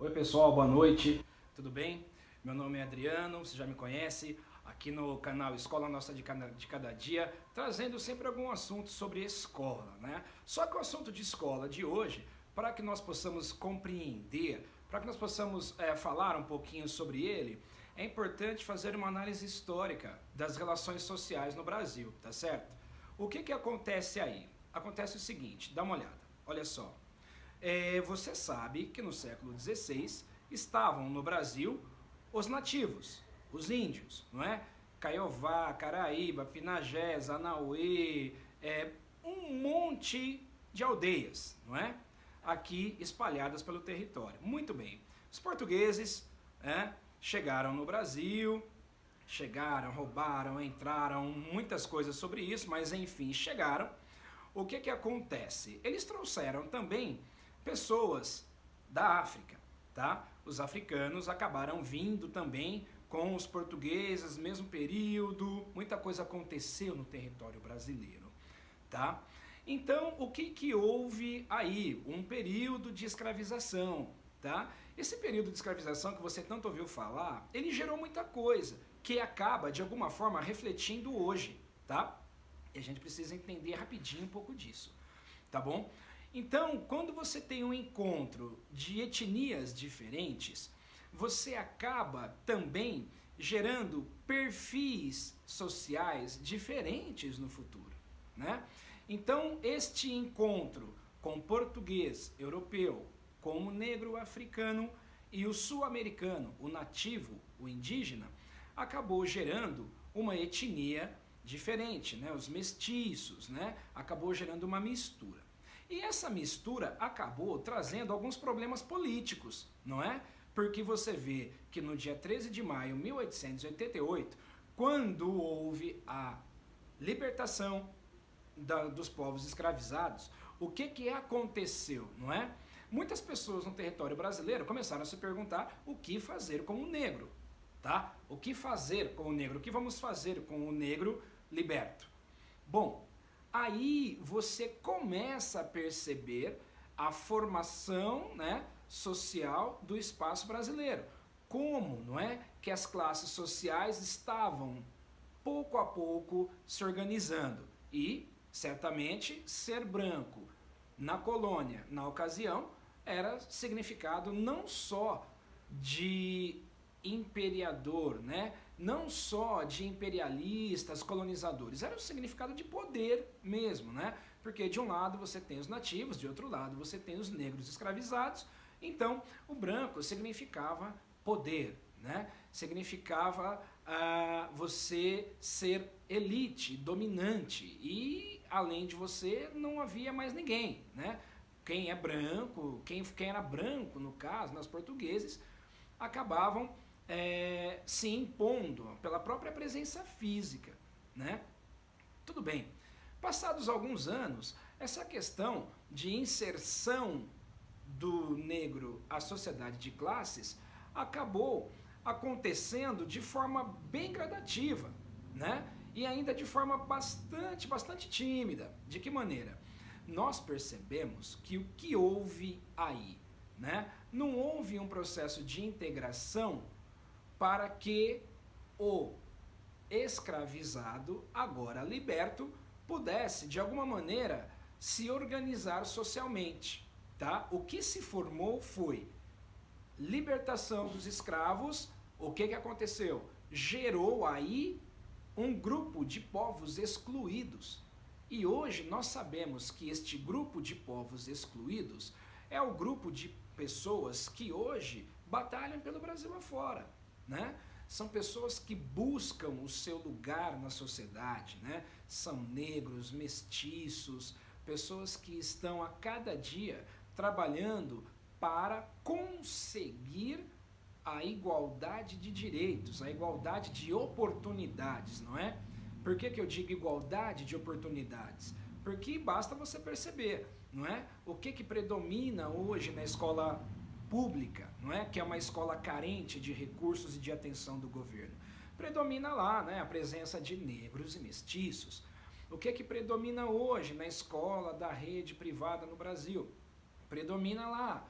Oi pessoal, boa noite, tudo bem? Meu nome é Adriano, você já me conhece, aqui no canal Escola Nossa de Cada Dia, trazendo sempre algum assunto sobre escola, né? Só que o assunto de escola de hoje, para que nós possamos compreender, para que nós possamos falar um pouquinho sobre ele, é importante fazer uma análise histórica das relações sociais no Brasil, tá certo? O que acontece aí? Acontece o seguinte, dá uma olhada, olha só. Você sabe que no século XVI estavam no Brasil os nativos, os índios, não é? Caiová, Caraíba, Pinagés, Anauê, um monte de aldeias, não é? Aqui espalhadas pelo território. Muito bem. Os portugueses chegaram no Brasil, chegaram, roubaram, entraram, muitas coisas sobre isso, mas enfim, chegaram. O que acontece? Eles trouxeram também pessoas da África, tá? Os africanos acabaram vindo também com os portugueses, mesmo período, muita coisa aconteceu no território brasileiro, tá? Então, o que houve aí? Um período de escravização, tá? Esse período de escravização que você tanto ouviu falar, ele gerou muita coisa, que acaba, de alguma forma, refletindo hoje, tá? E a gente precisa entender rapidinho um pouco disso, tá bom? Então, quando você tem um encontro de etnias diferentes, você acaba também gerando perfis sociais diferentes no futuro, né? Então, este encontro com português, europeu, com o negro africano e o sul-americano, o nativo, o indígena, acabou gerando uma etnia diferente, né? Os mestiços, né? Acabou gerando uma mistura. E essa mistura acabou trazendo alguns problemas políticos, não é? Porque você vê que no dia 13 de maio de 1888, quando houve a libertação dos povos escravizados, o que aconteceu, não é? Muitas pessoas no território brasileiro começaram a se perguntar o que fazer com o negro, tá? O que fazer com o negro? O que vamos fazer com o negro liberto? Bom, aí você começa a perceber a formação, né, social do espaço brasileiro. Como, não é, que as classes sociais estavam pouco a pouco se organizando e, certamente, ser branco na colônia, na ocasião, era significado não só de imperiador, né? Não só de imperialistas, colonizadores, era o significado de poder mesmo, né? Porque de um lado você tem os nativos, de outro lado você tem os negros escravizados, então o branco significava poder, né? Significava você ser elite, dominante, e além de você não havia mais ninguém, né? Quem é branco, quem era branco no caso, nos portugueses, acabavam se impondo pela própria presença física, né? Tudo bem. Passados alguns anos, essa questão de inserção do negro à sociedade de classes acabou acontecendo de forma bem gradativa, né? E ainda de forma bastante tímida. De que maneira? Nós percebemos que o que houve aí, né? Não houve um processo de integração para que o escravizado, agora liberto, pudesse de alguma maneira se organizar socialmente, tá? O que se formou foi libertação dos escravos. O que aconteceu? Gerou aí um grupo de povos excluídos. E hoje nós sabemos que este grupo de povos excluídos é o grupo de pessoas que hoje batalham pelo Brasil afora, né? São pessoas que buscam o seu lugar na sociedade, né? São negros, mestiços, pessoas que estão a cada dia trabalhando para conseguir a igualdade de direitos, a igualdade de oportunidades, não é? Por que eu digo igualdade de oportunidades? Porque basta você perceber, não é? O que predomina hoje na escola pública, não é? Que é uma escola carente de recursos e de atenção do governo. Predomina lá, né, a presença de negros e mestiços. O que predomina hoje na escola da rede privada no Brasil? Predomina lá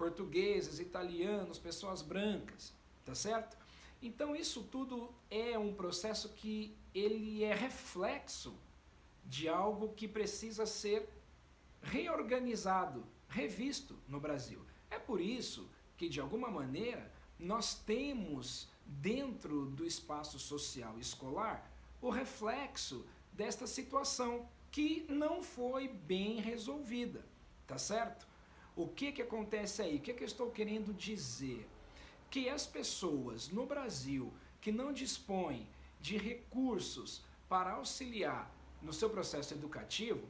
portugueses, italianos, pessoas brancas, tá certo? Então isso tudo é um processo que ele é reflexo de algo que precisa ser reorganizado, revisto no Brasil. É por isso que, de alguma maneira, nós temos dentro do espaço social escolar o reflexo desta situação que não foi bem resolvida, tá certo? O que acontece aí? O que eu estou querendo dizer? Que as pessoas no Brasil que não dispõem de recursos para auxiliar no seu processo educativo,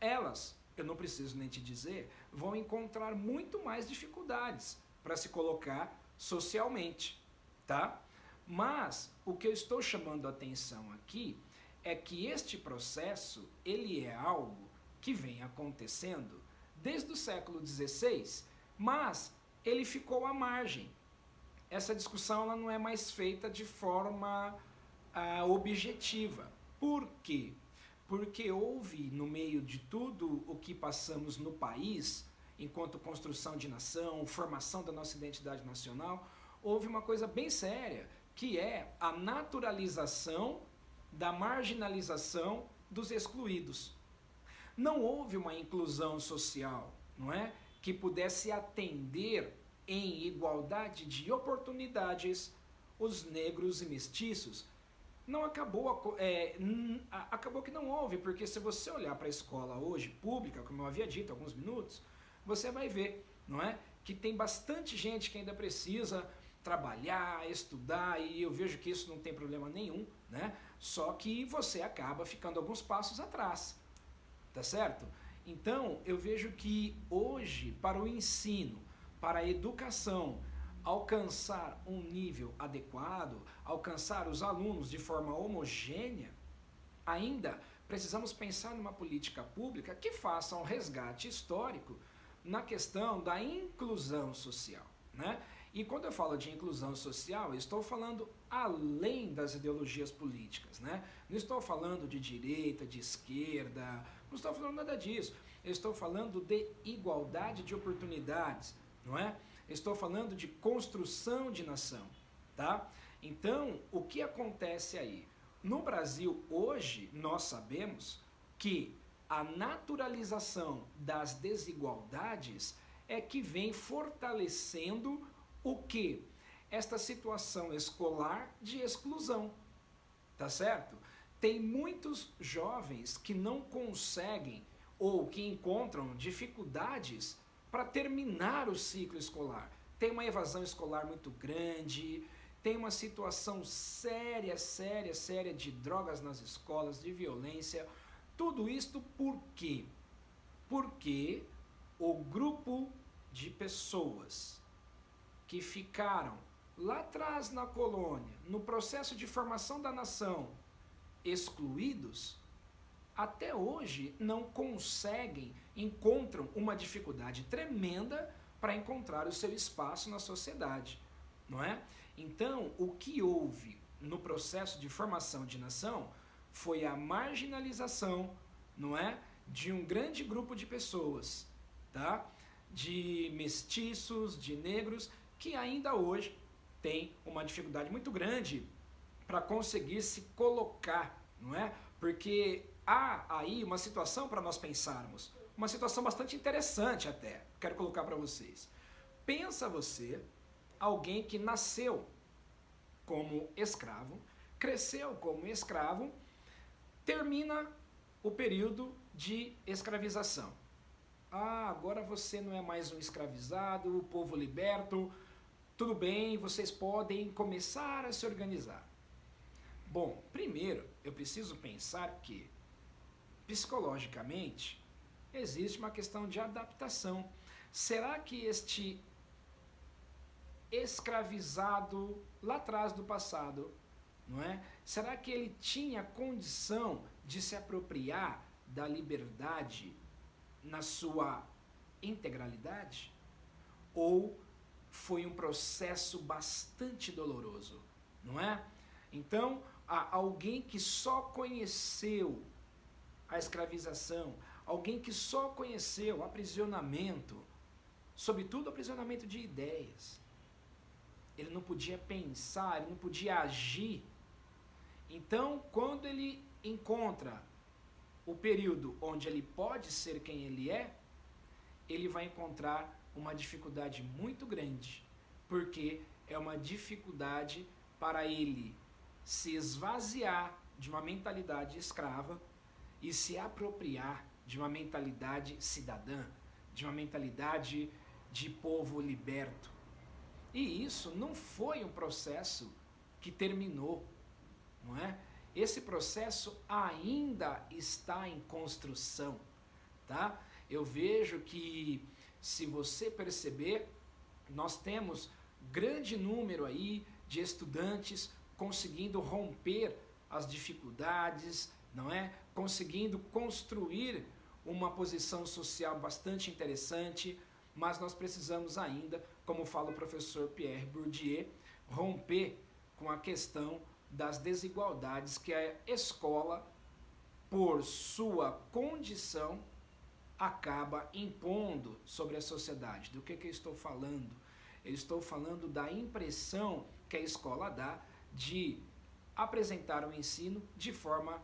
elas, eu não preciso nem te dizer, vão encontrar muito mais dificuldades para se colocar socialmente, tá? Mas o que eu estou chamando a atenção aqui é que este processo, ele é algo que vem acontecendo desde o século XVI, mas ele ficou à margem. Essa discussão ela não é mais feita de forma objetiva. Por quê? Porque houve, no meio de tudo o que passamos no país, enquanto construção de nação, formação da nossa identidade nacional, houve uma coisa bem séria, que é a naturalização da marginalização dos excluídos. Não houve uma inclusão social, não é? Que pudesse atender em igualdade de oportunidades os negros e mestiços. Não acabou, acabou que não houve, porque se você olhar para a escola hoje, pública, como eu havia dito há alguns minutos, você vai ver, não é? Que tem bastante gente que ainda precisa trabalhar, estudar, e eu vejo que isso não tem problema nenhum, né? Só que você acaba ficando alguns passos atrás, tá certo? Então, eu vejo que hoje, para o ensino, para a educação, alcançar um nível adequado, alcançar os alunos de forma homogênea, ainda precisamos pensar numa política pública que faça um resgate histórico na questão da inclusão social, né? E quando eu falo de inclusão social, eu estou falando além das ideologias políticas, né? Não estou falando de direita, de esquerda, não estou falando nada disso. Eu estou falando de igualdade de oportunidades, não é? Eu estou falando de construção de nação, tá? Então, o que acontece aí? No Brasil, hoje, nós sabemos que a naturalização das desigualdades é que vem fortalecendo o que? Esta situação escolar de exclusão, tá certo? Tem muitos jovens que não conseguem ou que encontram dificuldades para terminar o ciclo escolar. Tem uma evasão escolar muito grande, tem uma situação séria de drogas nas escolas, de violência. Tudo isto por quê? Porque o grupo de pessoas que ficaram lá atrás na colônia, no processo de formação da nação, excluídos, até hoje não conseguem, encontram uma dificuldade tremenda para encontrar o seu espaço na sociedade, não é? Então, o que houve no processo de formação de nação foi a marginalização, não é? De um grande grupo de pessoas, tá? De mestiços, de negros, que ainda hoje tem uma dificuldade muito grande para conseguir se colocar, não é? Porque há aí uma situação para nós pensarmos, uma situação bastante interessante até, quero colocar para vocês. Pensa você, alguém que nasceu como escravo, cresceu como escravo, termina o período de escravização. Ah, agora você não é mais um escravizado, o povo liberto, tudo bem, vocês podem começar a se organizar. Bom, primeiro eu preciso pensar que, psicologicamente, existe uma questão de adaptação. Será que este escravizado lá atrás do passado, não é? Será que ele tinha condição de se apropriar da liberdade na sua integralidade? Ou foi um processo bastante doloroso, não é? Então, alguém que só conheceu a escravização, alguém que só conheceu o aprisionamento, sobretudo aprisionamento de ideias. Ele não podia pensar, ele não podia agir. Então, quando ele encontra o período onde ele pode ser quem ele é, ele vai encontrar uma dificuldade muito grande, porque é uma dificuldade para ele se esvaziar de uma mentalidade escrava e se apropriar de uma mentalidade cidadã, de uma mentalidade de povo liberto. E isso não foi um processo que terminou, não é? Esse processo ainda está em construção, tá? Eu vejo que, se você perceber, nós temos grande número aí de estudantes conseguindo romper as dificuldades, não é? Conseguindo construir uma posição social bastante interessante, mas nós precisamos ainda, como fala o professor Pierre Bourdieu, romper com a questão das desigualdades que a escola, por sua condição, acaba impondo sobre a sociedade. Do que eu estou falando? Eu estou falando da impressão que a escola dá de apresentar o ensino de forma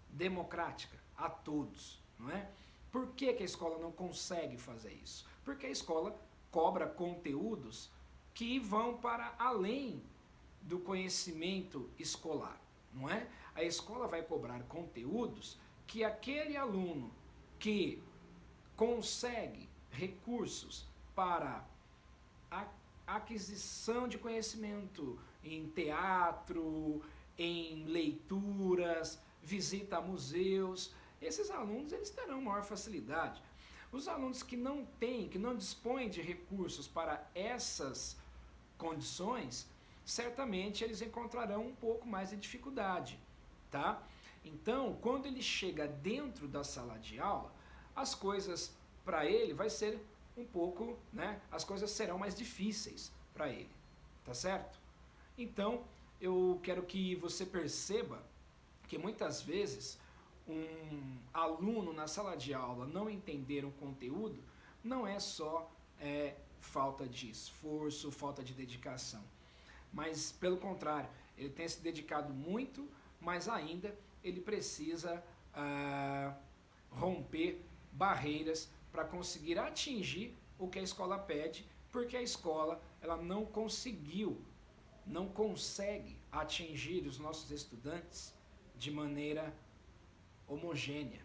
democrática a todos, não é? Por que a escola não consegue fazer isso? Porque a escola cobra conteúdos que vão para além do conhecimento escolar, não é? A escola vai cobrar conteúdos que aquele aluno que consegue recursos para a aquisição de conhecimento em teatro, em leituras, visita a museus, esses alunos eles terão maior facilidade. Os alunos que não têm, que não dispõem de recursos para essas condições, certamente eles encontrarão um pouco mais de dificuldade, tá? Então, quando ele chega dentro da sala de aula, as coisas para ele vai ser um pouco, né? As coisas serão mais difíceis para ele, tá certo? Então, eu quero que você perceba que muitas vezes um aluno na sala de aula não entender um conteúdo não é só falta de esforço, falta de dedicação, mas pelo contrário, ele tem se dedicado muito, mas ainda ele precisa romper barreiras para conseguir atingir o que a escola pede, porque a escola ela não consegue atingir os nossos estudantes de maneira homogênea,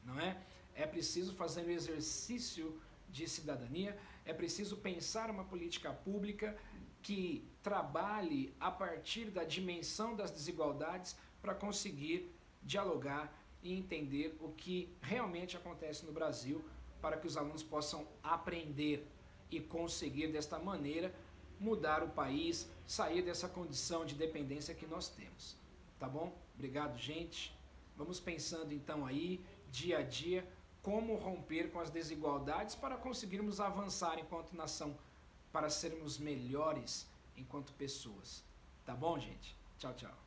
não é? É preciso fazer um exercício de cidadania, é preciso pensar uma política pública que trabalhe a partir da dimensão das desigualdades para conseguir dialogar e entender o que realmente acontece no Brasil, para que os alunos possam aprender e conseguir desta maneira mudar o país, sair dessa condição de dependência que nós temos. Tá bom? Obrigado, gente. Vamos pensando então aí, dia a dia, como romper com as desigualdades para conseguirmos avançar enquanto nação, para sermos melhores enquanto pessoas. Tá bom, gente? Tchau, tchau.